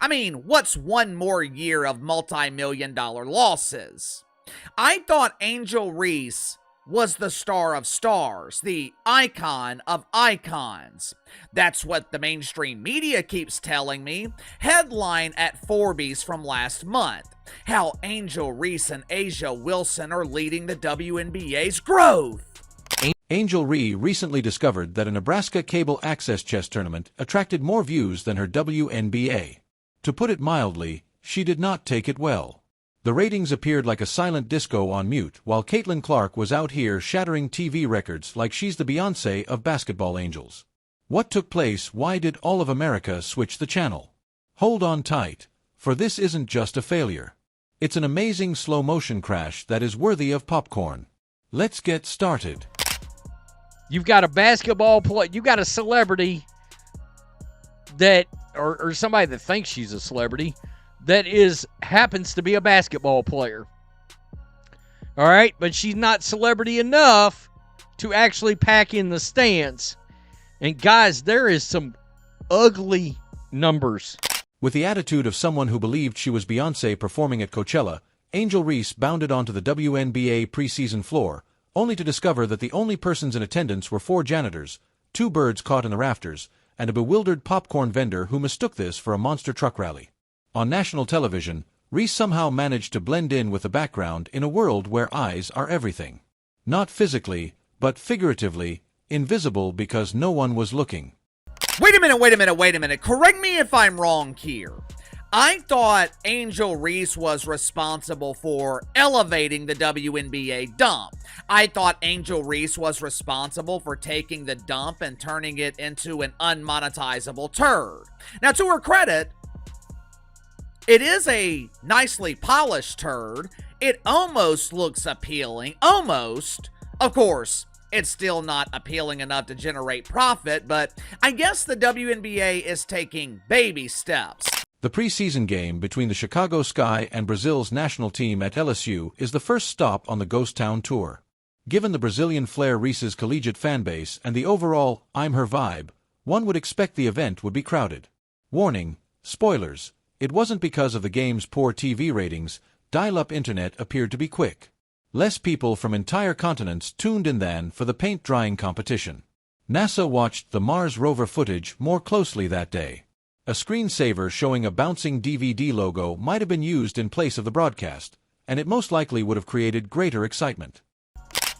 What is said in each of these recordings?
I mean, what's one more year of multi-million-dollar losses? I thought Angel Reese was the star of stars, the icon of icons. That's what the mainstream media keeps telling me. Headline at Forbes from last month. How Angel Reese and Asia Wilson are leading the WNBA's growth. Angel Reese recently discovered that a Nebraska cable access chess tournament attracted more views than her WNBA. To put it mildly, she did not take it well. The ratings appeared like a silent disco on mute, while Caitlin Clark was out here shattering TV records like she's the Beyoncé of basketball angels. What took place? Why did all of America switch the channel? Hold on tight, for this isn't just a failure. It's an amazing slow-motion crash that is worthy of popcorn. Let's get started. You've got a basketball player, you got a celebrity that, or somebody that thinks she's a celebrity, that happens to be a basketball player. All right, but she's not celebrity enough to actually pack in the stands. And guys, there is some ugly numbers. With the attitude of someone who believed she was Beyoncé performing at Coachella, Angel Reese bounded onto the WNBA preseason floor, only to discover that the only persons in attendance were 4 janitors, 2 birds caught in the rafters, and a bewildered popcorn vendor who mistook this for a monster truck rally. On national television, Reese somehow managed to blend in with the background in a world where eyes are everything. Not physically, but figuratively, invisible because no one was looking. Wait a minute. Correct me if I'm wrong here. I thought Angel Reese was responsible for elevating the WNBA dump. I thought Angel Reese was responsible for taking the dump and turning it into an unmonetizable turd. Now, to her credit, it is a nicely polished turd. It almost looks appealing. Almost. Of course, it's still not appealing enough to generate profit, but I guess the WNBA is taking baby steps. The preseason game between the Chicago Sky and Brazil's national team at LSU is the first stop on the Ghost Town tour. Given the Brazilian flair Reese's collegiate fanbase and the overall I'm her vibe, one would expect the event would be crowded. Warning, spoilers, it wasn't because of the game's poor TV ratings. Dial-up internet appeared to be quick. Less people from entire continents tuned in than for the paint-drying competition. NASA watched the Mars rover footage more closely that day. A screensaver showing a bouncing DVD logo might have been used in place of the broadcast, and it most likely would have created greater excitement.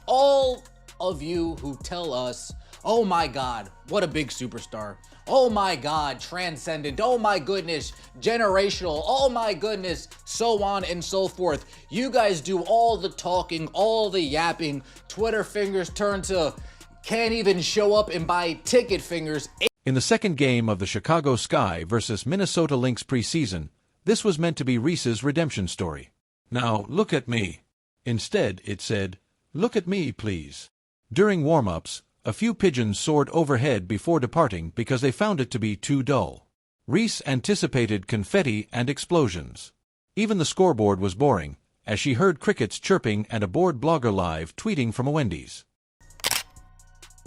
All of you who tell us, oh my God, what a big superstar. Oh my God, transcendent. Oh my goodness, generational. Oh my goodness, so on and so forth. You guys do all the talking, all the yapping. Twitter fingers turn to can't even show up and buy ticket fingers. In the second game of the Chicago Sky versus Minnesota Lynx preseason, this was meant to be Reese's redemption story. Now, look at me. Instead, it said, look at me, please. During warm-ups, a few pigeons soared overhead before departing because they found it to be too dull. Reese anticipated confetti and explosions. Even the scoreboard was boring, as she heard crickets chirping and a bored blogger live tweeting from a Wendy's.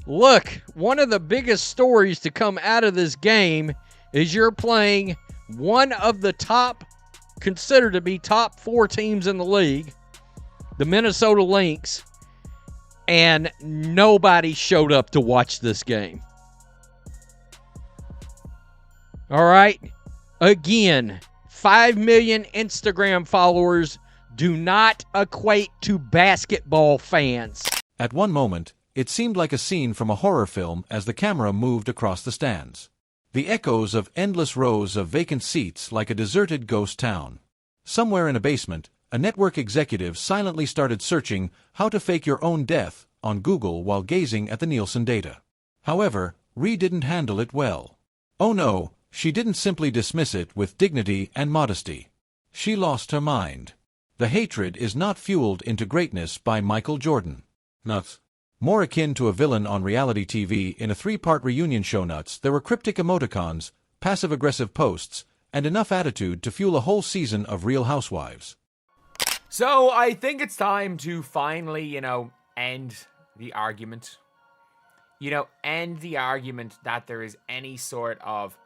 Look, one of the biggest stories to come out of this game is you're playing one of the considered to be top 4 teams in the league, the Minnesota Lynx, and nobody showed up to watch this game. All right? Again, 5 million Instagram followers do not equate to basketball fans. At one moment, it seemed like a scene from a horror film as the camera moved across the stands. The echoes of endless rows of vacant seats like a deserted ghost town. Somewhere in a basement, a network executive silently started searching how to fake your own death on Google while gazing at the Nielsen data. However, Ree didn't handle it well. Oh no, she didn't simply dismiss it with dignity and modesty. She lost her mind. The hatred is not fueled into greatness by Michael Jordan. Nuts. More akin to a villain on reality TV in a 3-part reunion show. Nuts, there were cryptic emoticons, passive-aggressive posts, and enough attitude to fuel a whole season of Real Housewives. So I think it's time to finally, end the argument. End the argument that there is any sort of,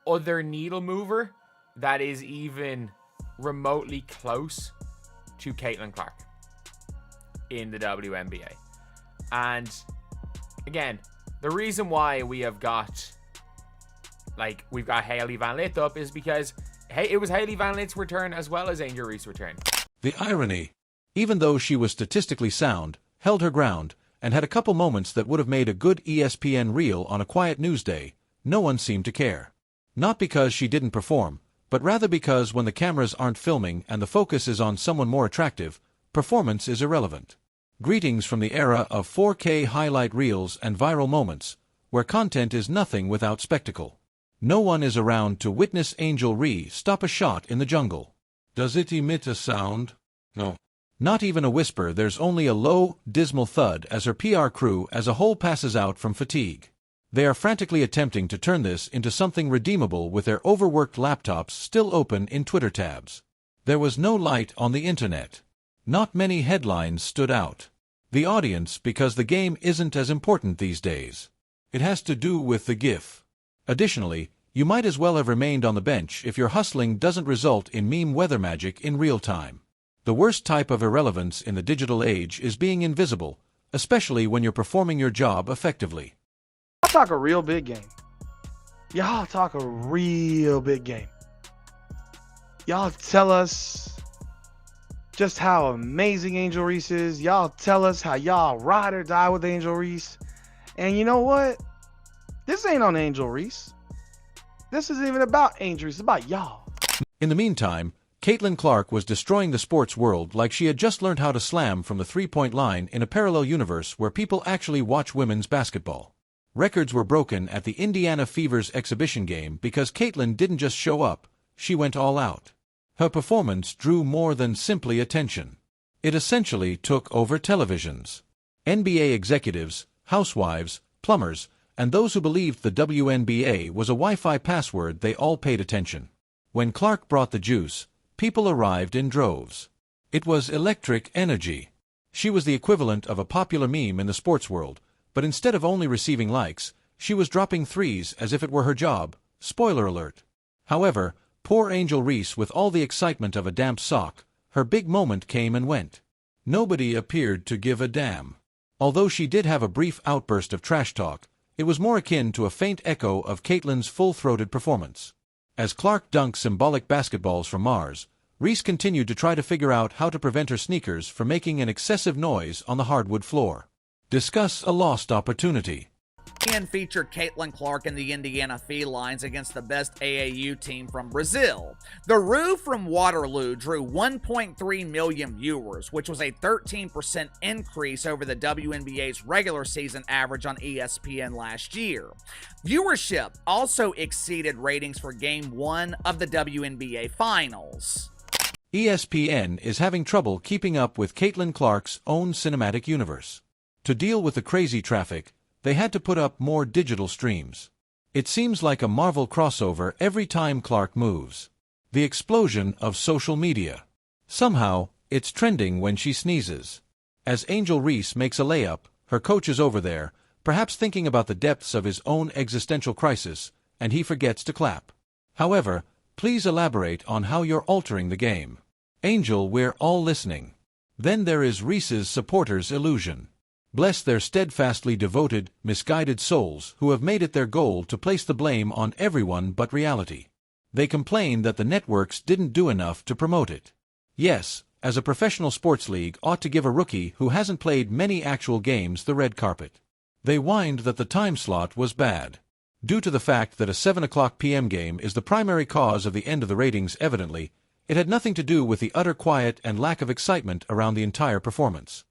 other needle mover that is even remotely close to Caitlin Clark in the WNBA. And again, the reason why we've got Hailey Van Lith up is because it was Hailey Van Lith's return as well as Angel Reese's return. The irony. Even though she was statistically sound, held her ground, and had a couple moments that would have made a good ESPN reel on a quiet news day, no one seemed to care. Not because she didn't perform, but rather because when the cameras aren't filming and the focus is on someone more attractive, performance is irrelevant. Greetings from the era of 4K highlight reels and viral moments, where content is nothing without spectacle. No one is around to witness Angel Reese stop a shot in the jungle. Does it emit a sound? No. Not even a whisper. There's only a low, dismal thud as her PR crew as a whole passes out from fatigue. They are frantically attempting to turn this into something redeemable with their overworked laptops still open in Twitter tabs. There was no light on the internet. Not many headlines stood out. The audience, because the game isn't as important these days. It has to do with the GIF. Additionally, you might as well have remained on the bench if your hustling doesn't result in meme weather magic in real time. The worst type of irrelevance in the digital age is being invisible, especially when you're performing your job effectively. Y'all talk a real big game. Y'all talk a real big game. Y'all tell us just how amazing Angel Reese is. Y'all tell us how y'all ride or die with Angel Reese. And you know what? This ain't on Angel Reese. This isn't even about Angel Reese. It's about y'all. In the meantime, Caitlin Clark was destroying the sports world like she had just learned how to slam from the three-point line in a parallel universe where people actually watch women's basketball. Records were broken at the Indiana Fever's exhibition game because Caitlin didn't just show up, she went all out. Her performance drew more than simply attention. It essentially took over televisions. NBA executives, housewives, plumbers, and those who believed the WNBA was a Wi-Fi password, they all paid attention. When Clark brought the juice, people arrived in droves. It was electric energy. She was the equivalent of a popular meme in the sports world, but instead of only receiving likes, she was dropping threes as if it were her job. Spoiler alert. However, poor Angel Reese, with all the excitement of a damp sock, her big moment came and went. Nobody appeared to give a damn. Although she did have a brief outburst of trash talk, it was more akin to a faint echo of Caitlin's full-throated performance. As Clark dunked symbolic basketballs from Mars, Reese continued to try to figure out how to prevent her sneakers from making an excessive noise on the hardwood floor. Discuss a lost opportunity. And featured Caitlin Clark and the Indiana Felines against the best AAU team from Brazil. The Roo from Waterloo drew 1.3 million viewers, which was a 13% increase over the WNBA's regular season average on ESPN last year. Viewership also exceeded ratings for Game 1 of the WNBA Finals. ESPN is having trouble keeping up with Caitlin Clark's own cinematic universe. To deal with the crazy traffic, they had to put up more digital streams. It seems like a Marvel crossover every time Clark moves. The explosion of social media. Somehow, it's trending when she sneezes. As Angel Reese makes a layup, her coach is over there, perhaps thinking about the depths of his own existential crisis, and he forgets to clap. However, please elaborate on how you're altering the game. Angel, we're all listening. Then there is Reese's supporters' illusion. Bless their steadfastly devoted, misguided souls who have made it their goal to place the blame on everyone but reality. They complain that the networks didn't do enough to promote it. Yes, as a professional sports league ought to give a rookie who hasn't played many actual games the red carpet. They whined that the time slot was bad. Due to the fact that a 7 p.m. game is the primary cause of the end of the ratings, evidently, it had nothing to do with the utter quiet and lack of excitement around the entire performance.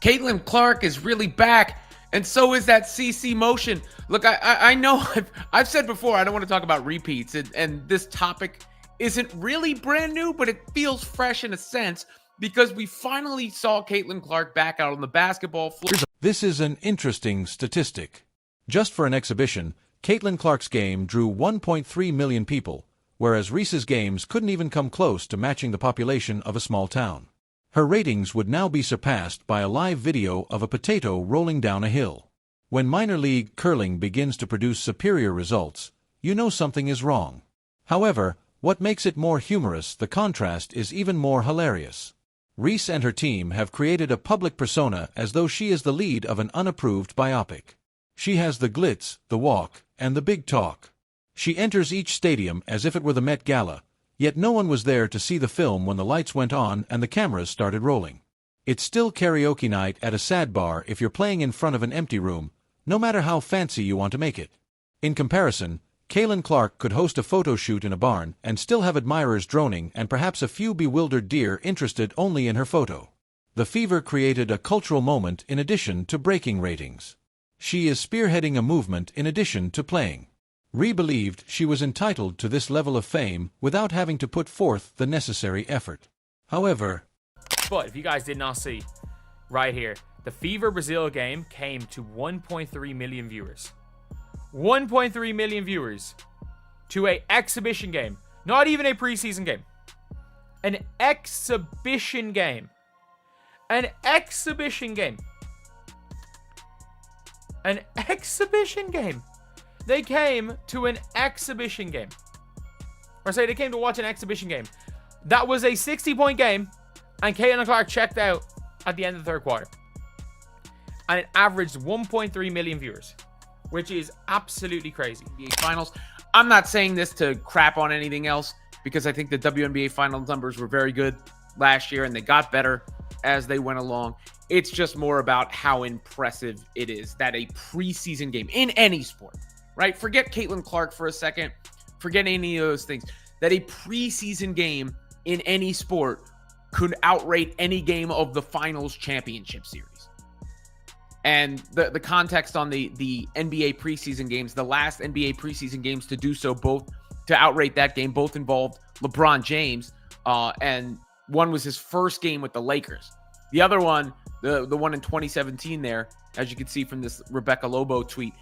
Caitlin Clark is really back, and so is that CC motion. Look, I know I've said before I don't want to talk about repeats, and this topic isn't really brand new, but it feels fresh in a sense because we finally saw Caitlin Clark back out on the basketball floor. This is an interesting statistic. Just for an exhibition, Caitlin Clark's game drew 1.3 million people, whereas Reese's games couldn't even come close to matching the population of a small town. Her ratings would now be surpassed by a live video of a potato rolling down a hill. When minor league curling begins to produce superior results, you know something is wrong. However, what makes it more humorous, the contrast is even more hilarious. Reese and her team have created a public persona as though she is the lead of an unapproved biopic. She has the glitz, the walk, and the big talk. She enters each stadium as if it were the Met Gala, yet no one was there to see the film when the lights went on and the cameras started rolling. It's still karaoke night at a sad bar if you're playing in front of an empty room, no matter how fancy you want to make it. In comparison, Caitlin Clark could host a photo shoot in a barn and still have admirers droning and perhaps a few bewildered deer interested only in her photo. The Fever created a cultural moment in addition to breaking ratings. She is spearheading a movement in addition to playing. Rhea believed she was entitled to this level of fame without having to put forth the necessary effort. However, but if you guys did not see, right here, the Fever Brazil game came to 1.3 million viewers. 1.3 million viewers to an exhibition game. Not even a preseason game. An exhibition game. An exhibition game. An exhibition game. They came to an exhibition game. Or say they came to watch an exhibition game. That was a 60-point game, and Caitlin Clark checked out at the end of the third quarter. And it averaged 1.3 million viewers, which is absolutely crazy. NBA Finals. I'm not saying this to crap on anything else, because I think the WNBA Finals numbers were very good last year, and they got better as they went along. It's just more about how impressive it is that a preseason game in any sport, right? Forget Caitlin Clark for a second. Forget any of those things. That a preseason game in any sport could outrate any game of the finals championship series. And the context on the NBA preseason games, the last NBA preseason games to do so, both to outrate that game, both involved LeBron James, and one was his first game with the Lakers. The other one, the one in 2017 there, as you can see from this Rebecca Lobo tweet,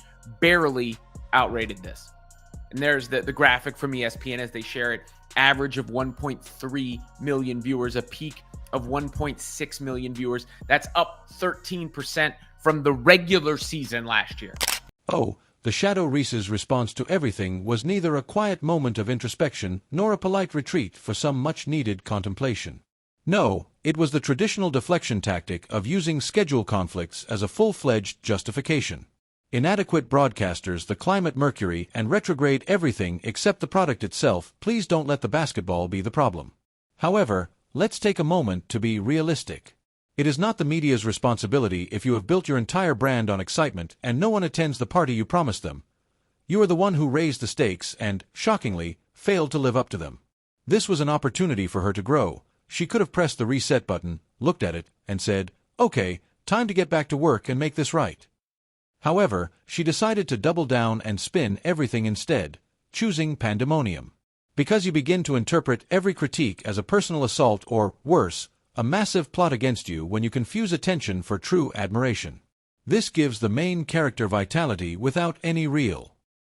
barely outrated this. And there's the graphic from ESPN as they share it. Average of 1.3 million viewers, a peak of 1.6 million viewers. That's up 13% from the regular season last year. oh, the Shadow Reese's response to everything was neither a quiet moment of introspection nor a polite retreat for some much-needed contemplation. No, it was the traditional deflection tactic of using schedule conflicts as a full-fledged justification. Inadequate broadcasters, the climate mercury, and retrograde everything except the product itself. Please don't let the basketball be the problem. However, let's take a moment to be realistic. It is not the media's responsibility if you have built your entire brand on excitement and no one attends the party you promised them. You are the one who raised the stakes and, shockingly, failed to live up to them. This was an opportunity for her to grow. She could have pressed the reset button, looked at it, and said, "Okay, time to get back to work and make this right." However, she decided to double down and spin everything instead, choosing pandemonium. Because you begin to interpret every critique as a personal assault or, worse, a massive plot against you when you confuse attention for true admiration. This gives the main character vitality without any real